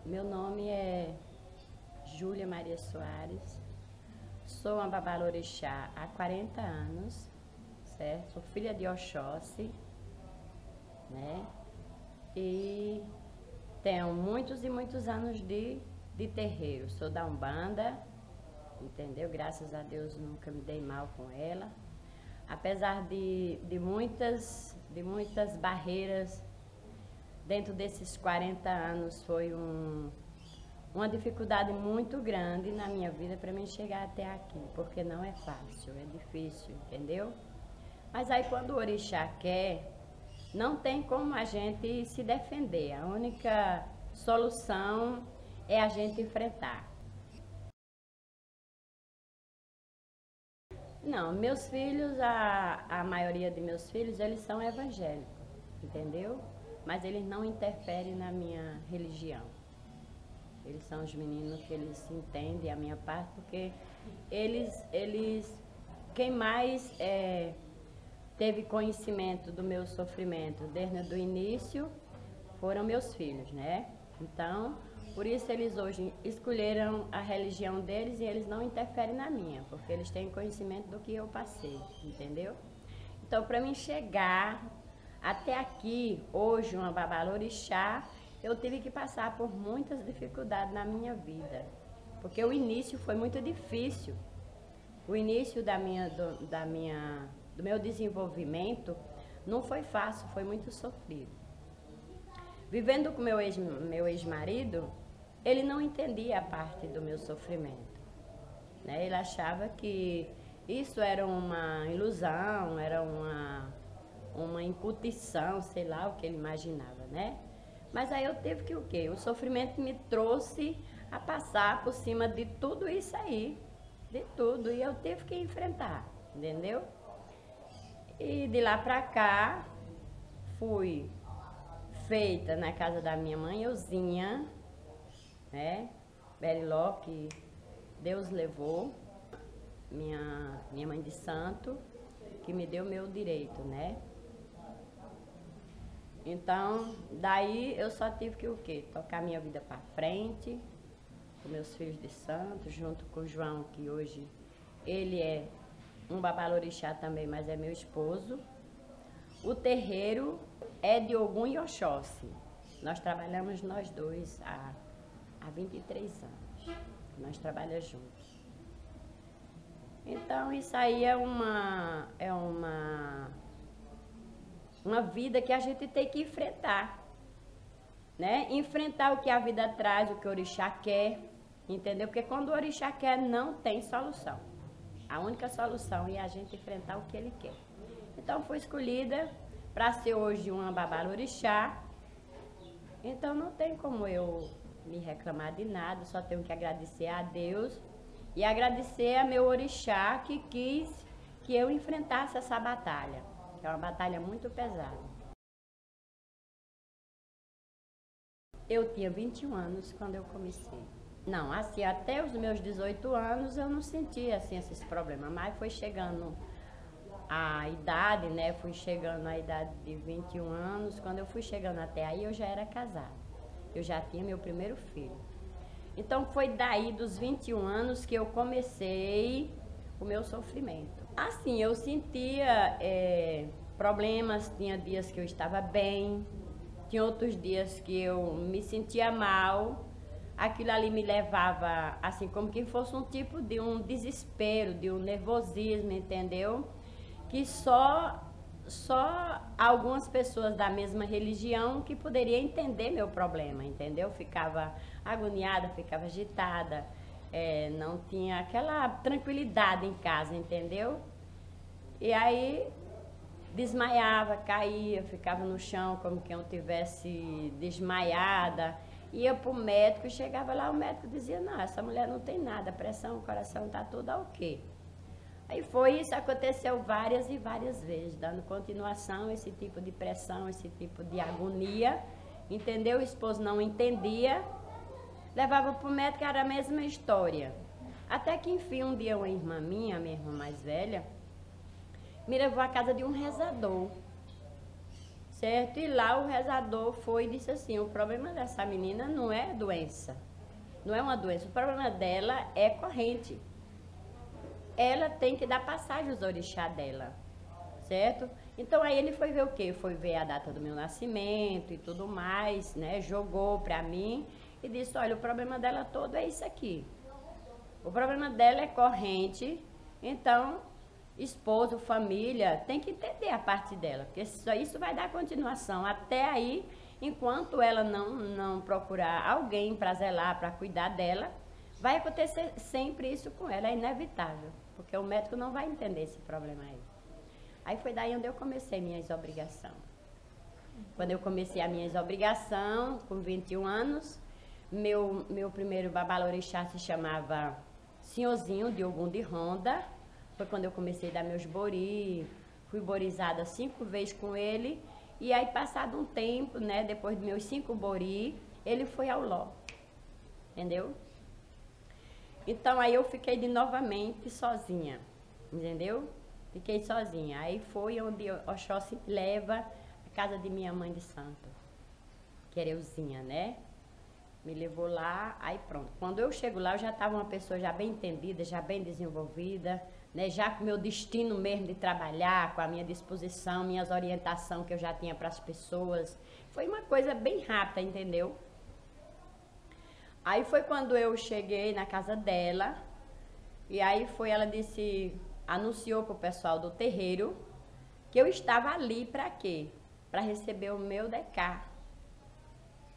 Meu nome é Júlia Maria Soares, sou uma babalorixá há 40 anos, certo? Sou filha de Oxóssi, né? E tenho muitos e muitos anos de terreiro. Sou da Umbanda, entendeu? Graças a Deus nunca me dei mal com ela. Apesar de muitas barreiras, dentro desses 40 anos foi uma dificuldade muito grande na minha vida para mim chegar até aqui, porque não é fácil, é difícil, entendeu? Mas aí quando o orixá quer, não tem como a gente se defender, a única solução é a gente enfrentar. Não, meus filhos, a maioria de meus filhos, eles são evangélicos, entendeu? Mas eles não interferem na minha religião. Eles são os meninos que eles entendem a minha parte, porque quem mais teve conhecimento do meu sofrimento desde o início foram meus filhos, né? Então, por isso eles hoje escolheram a religião deles e eles não interferem na minha, porque eles têm conhecimento do que eu passei, entendeu? Então, para mim chegar até aqui, hoje, uma babalorixá, eu tive que passar por muitas dificuldades na minha vida, porque o início foi muito difícil. O início do meu desenvolvimento não foi fácil, foi muito sofrido. Vivendo com meu ex-marido, ele não entendia a parte do meu sofrimento, né? Ele achava que isso era uma ilusão, era uma incutição, sei lá o que ele imaginava, né? Mas aí eu tive que o quê? O sofrimento me trouxe a passar por cima de tudo isso aí, de tudo, e eu tive que enfrentar, entendeu? E de lá pra cá, fui feita na casa da minha mãe, Euzinha, né? Beriló, que Deus levou, minha mãe de santo, que me deu meu direito, né? Então, daí eu só tive que o quê? Tocar minha vida para frente, com meus filhos de santo, junto com o João, que hoje ele é um babalorixá também, mas é meu esposo. O terreiro é de Ogum e Oxóssi. Nós trabalhamos nós dois há 23 anos. Nós trabalhamos juntos. Então, isso aí é uma vida que a gente tem que enfrentar, né? Enfrentar o que a vida traz, o que o orixá quer, entendeu? Porque quando o orixá quer, não tem solução. A única solução é a gente enfrentar o que ele quer. Então, fui escolhida para ser hoje uma babalorixá. Então, não tem como eu me reclamar de nada, só tenho que agradecer a Deus e agradecer a meu orixá que quis que eu enfrentasse essa batalha. É uma batalha muito pesada. Eu tinha 21 anos quando eu comecei. Não, assim, até os meus 18 anos eu não sentia assim, esses problemas, mas foi chegando a idade, né? Fui chegando à idade de 21 anos, quando eu fui chegando até aí eu já era casada. Eu já tinha meu primeiro filho. Então foi daí dos 21 anos que eu comecei o meu sofrimento. Assim, eu sentia problemas, tinha dias que eu estava bem, tinha outros dias que eu me sentia mal. Aquilo ali me levava, assim, como que fosse um tipo de um desespero, de um nervosismo, entendeu? Que só algumas pessoas da mesma religião que poderiam entender meu problema, entendeu? Ficava agoniada, ficava agitada, não tinha aquela tranquilidade em casa, entendeu? E aí desmaiava, caía, ficava no chão como que eu tivesse desmaiada. Ia pro médico, chegava lá, o médico dizia, não, essa mulher não tem nada, a pressão, o coração tá tudo ok. Aí foi isso, aconteceu várias e várias vezes, dando continuação a esse tipo de pressão, esse tipo de agonia, entendeu? O esposo não entendia, levava pro médico, era a mesma história. Até que enfim, um dia uma irmã minha, a minha irmã mais velha, me levou à casa de um rezador, certo? E lá o rezador foi e disse assim, o problema dessa menina não é doença, não é uma doença, o problema dela é corrente. Ela tem que dar passagem aos orixás dela, certo? Então aí ele foi ver o quê? Foi ver a data do meu nascimento e tudo mais, né? Jogou pra mim e disse, olha, o problema dela todo é isso aqui. O problema dela é corrente, então esposo, família, tem que entender a parte dela, porque só isso vai dar continuação até aí, enquanto ela não procurar alguém para zelar, para cuidar dela, vai acontecer sempre isso com ela, é inevitável, porque o médico não vai entender esse problema aí. Aí foi daí onde eu comecei minhas obrigações. Quando eu comecei as minhas obrigações, com 21 anos, meu primeiro babalorixá se chamava Senhorzinho de Ogum de Ronda. Foi quando eu comecei a dar meus bori, fui borizada 5 vezes com ele. E aí, passado um tempo, né, depois de meus 5 bori, ele foi ao ló, entendeu? Então, aí eu fiquei de novamente sozinha, entendeu? Fiquei sozinha. Aí foi onde Oxóssi leva a casa de minha mãe de santo, que era Euzinha, né? Me levou lá, aí pronto. Quando eu chego lá, eu já estava uma pessoa já bem entendida, já bem desenvolvida, né? Já com o meu destino mesmo de trabalhar, com a minha disposição, minhas orientações que eu já tinha para as pessoas. Foi uma coisa bem rápida, entendeu? Aí foi quando eu cheguei na casa dela, e aí foi, ela disse, anunciou para o pessoal do terreiro que eu estava ali para quê? Para receber o meu decá.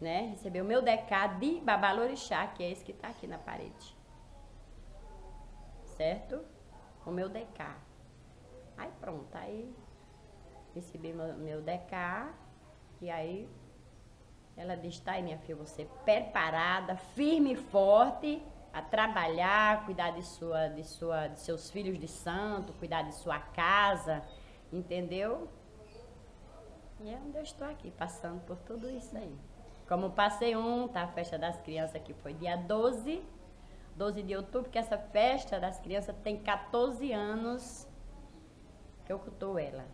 Né? Receber o meu decá de babalorixá, que é esse que está aqui na parede. Certo? O meu decá. Aí pronto, aí recebi meu decá, e aí ela disse, tá aí minha filha, você preparada, firme e forte, a trabalhar, cuidar de seus filhos de santo, cuidar de sua casa, entendeu? E é onde eu estou aqui, passando por tudo isso aí. Como passei tá? A festa das crianças que foi dia 12 de outubro, que essa festa das crianças tem 14 anos que eu cultuo ela.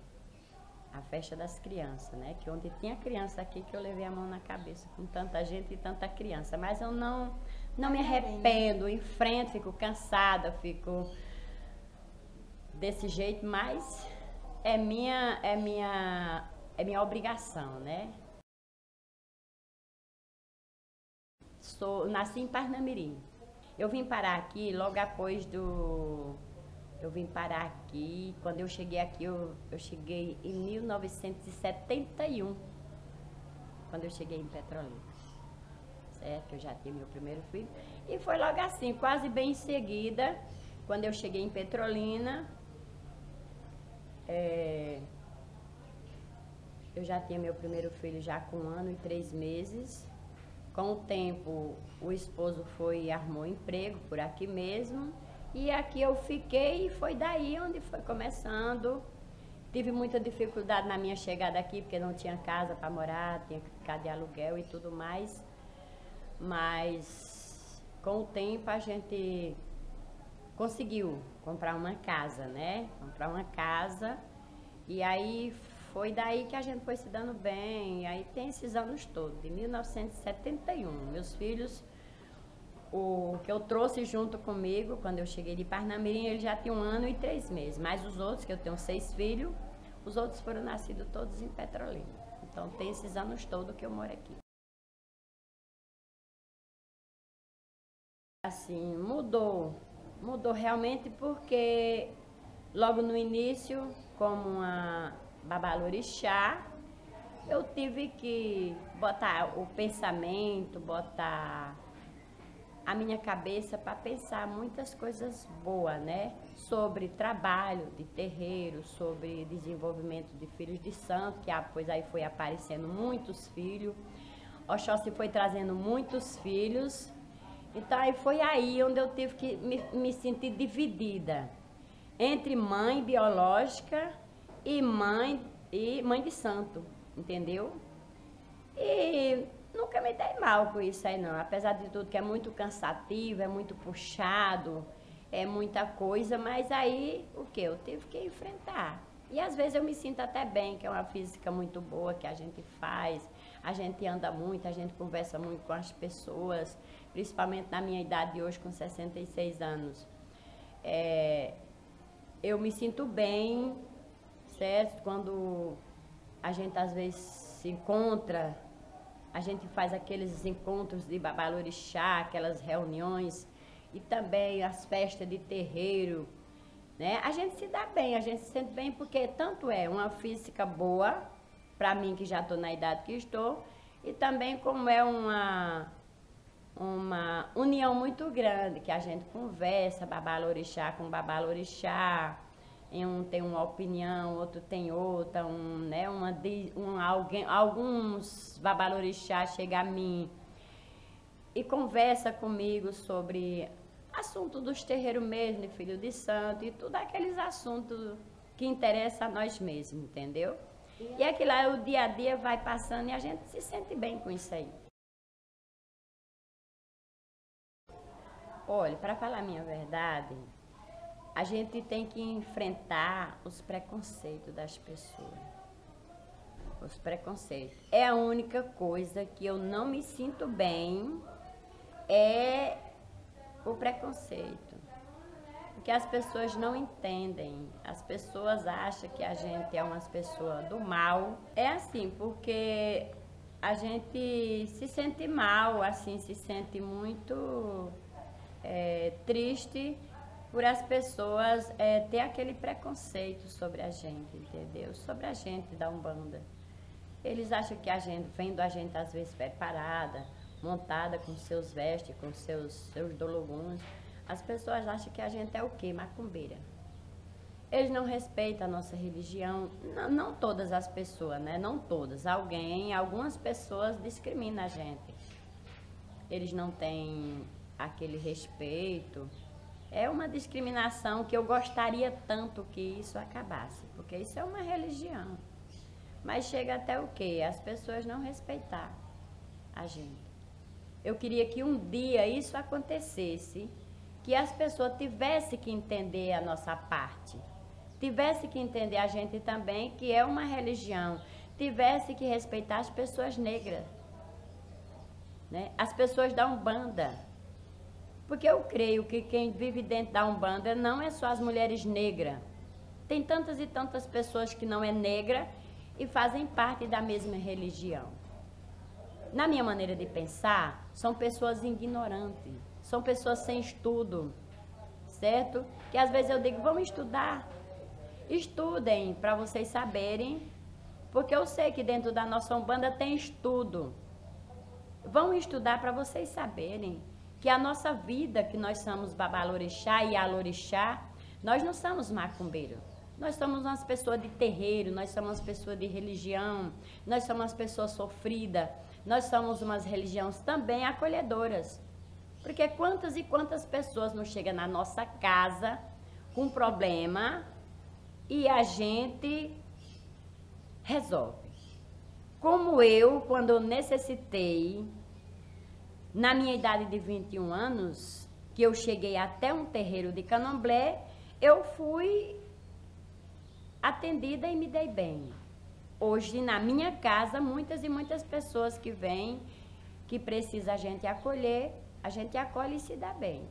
A festa das crianças, né? Que onde tinha criança aqui que eu levei a mão na cabeça com tanta gente e tanta criança. Mas eu não me arrependo, enfrento, fico cansada, fico desse jeito, mas é minha obrigação, né? Nasci em Parnamirim. Eu vim parar aqui logo após do... Eu vim parar aqui, quando eu cheguei aqui, eu cheguei em 1971, quando eu cheguei em Petrolina, certo? Eu já tinha meu primeiro filho. E foi logo assim, quase bem em seguida, quando eu cheguei em Petrolina, eu já tinha meu primeiro filho já com 1 ano e 3 meses. Com o tempo, o esposo foi e arrumou emprego por aqui mesmo. E aqui eu fiquei, e foi daí onde foi começando. Tive muita dificuldade na minha chegada aqui, porque não tinha casa para morar, tinha que ficar de aluguel e tudo mais. Mas com o tempo a gente conseguiu comprar uma casa, né? Comprar uma casa. E aí foi daí que a gente foi se dando bem. E aí tem esses anos todos, de 1971. Meus filhos, o que eu trouxe junto comigo, quando eu cheguei de Parnamirim, ele já tinha 1 ano e 3 meses. Mas os outros, que eu tenho 6 filhos, os outros foram nascidos todos em Petrolina. Então tem esses anos todos que eu moro aqui. Assim, mudou realmente porque logo no início, como uma babalorixá, eu tive que botar o pensamento, botar a minha cabeça para pensar muitas coisas boas, né? Sobre trabalho de terreiro, sobre desenvolvimento de filhos de santo, que depois aí foi aparecendo muitos filhos. Oxóssi foi trazendo muitos filhos. Então aí foi aí onde eu tive que me sentir dividida entre mãe biológica e mãe de santo, entendeu? E nunca me dei mal com isso aí não, apesar de tudo que é muito cansativo, é muito puxado, é muita coisa, mas aí o que? Eu tive que enfrentar. E às vezes eu me sinto até bem, que é uma física muito boa que a gente faz, a gente anda muito, a gente conversa muito com as pessoas, principalmente na minha idade hoje, com 66 anos. Eu me sinto bem, certo? Quando a gente às vezes se encontra, a gente faz aqueles encontros de babalorixá, aquelas reuniões, e também as festas de terreiro, né? A gente se dá bem, a gente se sente bem porque tanto é uma física boa, para mim que já estou na idade que estou, e também como é uma união muito grande, que a gente conversa, babalorixá com babalorixá, um tem uma opinião, outro tem outra, alguns babalorixá chegam a mim e conversa comigo sobre assunto dos terreiros mesmo, de filho de santo, e tudo aqueles assuntos que interessam a nós mesmos, entendeu? E aquilo lá, o dia a dia vai passando e a gente se sente bem com isso aí. Olha, para falar a minha verdade, a gente tem que enfrentar os preconceitos das pessoas. Os preconceitos. É a única coisa que eu não me sinto bem, é o preconceito. Porque as pessoas não entendem. As pessoas acham que a gente é umas pessoas do mal. É assim, porque a gente se sente mal, assim, se sente muito triste por as pessoas ter aquele preconceito sobre a gente, entendeu? Sobre a gente da Umbanda. Eles acham que a gente, vendo a gente às vezes preparada, montada com seus vestes, com seus dologuns, as pessoas acham que a gente é o quê? Macumbeira. Eles não respeitam a nossa religião, não todas as pessoas, né? Não todas. Algumas pessoas discriminam a gente. Eles não têm aquele respeito. É uma discriminação que eu gostaria tanto que isso acabasse, porque isso é uma religião. Mas chega até o quê? As pessoas não respeitar a gente. Eu queria que um dia isso acontecesse, que as pessoas tivessem que entender a nossa parte, tivessem que entender a gente também, que é uma religião, tivesse que respeitar as pessoas negras, né? As pessoas da Umbanda. Porque eu creio que quem vive dentro da Umbanda não é só as mulheres negras. Tem tantas e tantas pessoas que não é negra e fazem parte da mesma religião. Na minha maneira de pensar, são pessoas ignorantes, são pessoas sem estudo, certo? Que às vezes eu digo, vamos estudar. Estudem para vocês saberem, porque eu sei que dentro da nossa Umbanda tem estudo. Vão estudar para vocês saberem que a nossa vida, que nós somos babalorixá e alorixá, nós não somos macumbeiros. Nós somos umas pessoas de terreiro, nós somos umas pessoas de religião, nós somos umas pessoas sofridas, nós somos umas religiões também acolhedoras. Porque quantas e quantas pessoas não chegam na nossa casa com problema e a gente resolve. Como eu, quando eu necessitei, na minha idade de 21 anos, que eu cheguei até um terreiro de candomblé, eu fui atendida e me dei bem. Hoje, na minha casa, muitas e muitas pessoas que vêm, que precisam a gente acolher, a gente acolhe e se dá bem.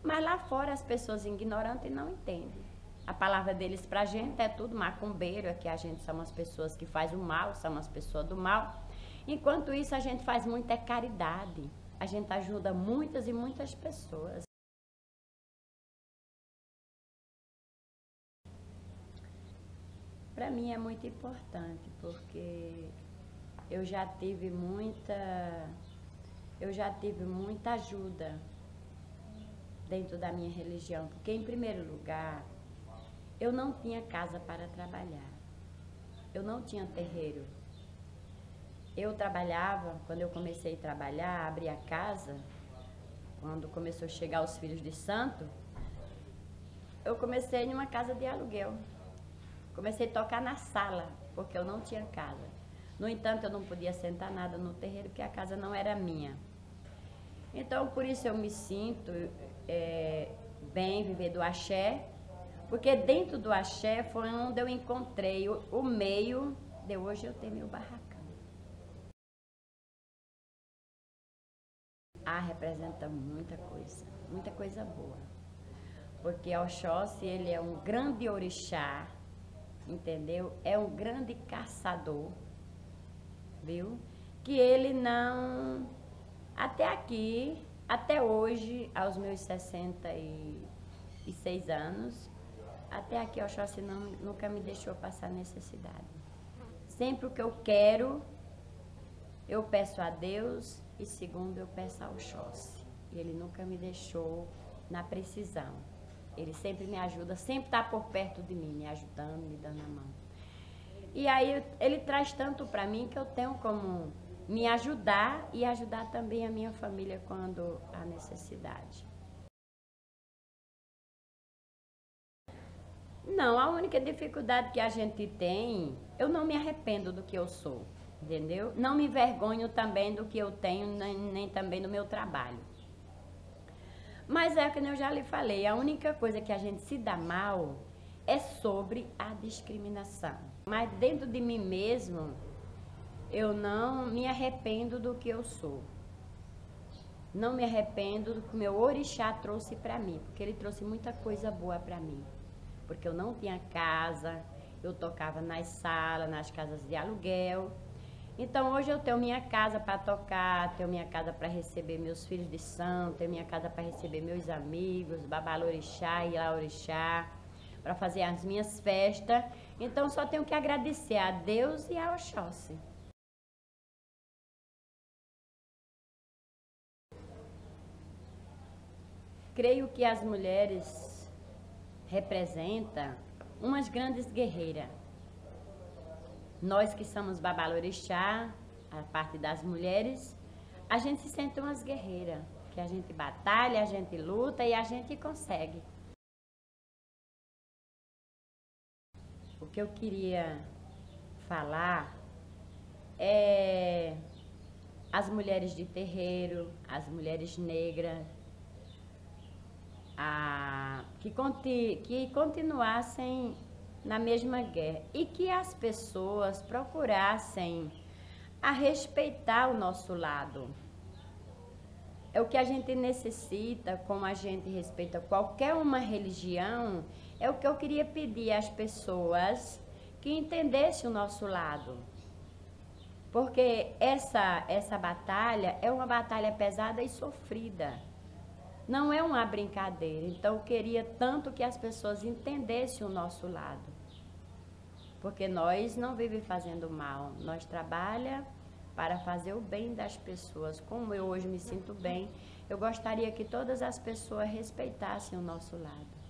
Mas lá fora as pessoas ignorantes não entendem. A palavra deles pra gente é tudo macumbeiro, é que a gente são as pessoas que faz o mal, são as pessoas do mal. Enquanto isso, a gente faz muita caridade. A gente ajuda muitas e muitas pessoas. Para mim é muito importante, porque eu já tive muita ajuda dentro da minha religião, porque em primeiro lugar, eu não tinha casa para trabalhar. Eu não tinha terreiro. Eu trabalhava, quando eu comecei a trabalhar, abri a casa, quando começou a chegar os filhos de santo, eu comecei em uma casa de aluguel. Comecei a tocar na sala, porque eu não tinha casa. No entanto, eu não podia sentar nada no terreiro, porque a casa não era minha. Então, por isso eu me sinto bem viver do axé, Porque dentro do axé foi onde eu encontrei o meio de hoje eu ter meu barracão. Representa muita coisa boa. Porque Oxóssi, ele é um grande orixá, entendeu? É um grande caçador, viu? Que ele não... Até aqui, até hoje, aos meus 66 anos, até aqui Oxóssi nunca me deixou passar necessidade. Sempre o que eu quero, eu peço a Deus e segundo eu peço a Oxóssi. E ele nunca me deixou na precisão. Ele sempre me ajuda, sempre está por perto de mim, me ajudando, me dando a mão. E aí ele traz tanto para mim que eu tenho como me ajudar e ajudar também a minha família quando há necessidade. Não, a única dificuldade que a gente tem, eu não me arrependo do que eu sou, entendeu? Não me envergonho também do que eu tenho, nem também do meu trabalho. Mas é como eu já lhe falei, a única coisa que a gente se dá mal é sobre a discriminação. Mas dentro de mim mesmo, eu não me arrependo do que eu sou. Não me arrependo do que o meu orixá trouxe para mim, porque ele trouxe muita coisa boa para mim. Porque eu não tinha casa, eu tocava nas salas, nas casas de aluguel. Então hoje eu tenho minha casa para tocar, tenho minha casa para receber meus filhos de santo, tenho minha casa para receber meus amigos, babalorixá e laorixá, para fazer as minhas festas. Então só tenho que agradecer a Deus e a Oxóssi. Creio que as mulheres representam umas grandes guerreiras. Nós que somos babalorixá, a parte das mulheres, a gente se sente umas guerreiras, que a gente batalha, a gente luta e a gente consegue. O que eu queria falar é as mulheres de terreiro, as mulheres negras, que continuassem na mesma guerra e que as pessoas procurassem a respeitar o nosso lado. É o que a gente necessita, como a gente respeita qualquer uma religião, é o que eu queria pedir às pessoas que entendessem o nosso lado. Porque essa batalha é uma batalha pesada e sofrida. Não é uma brincadeira. Então eu queria tanto que as pessoas entendessem o nosso lado. Porque nós não vivemos fazendo mal, nós trabalhamos para fazer o bem das pessoas. Como eu hoje me sinto bem, eu gostaria que todas as pessoas respeitassem o nosso lado.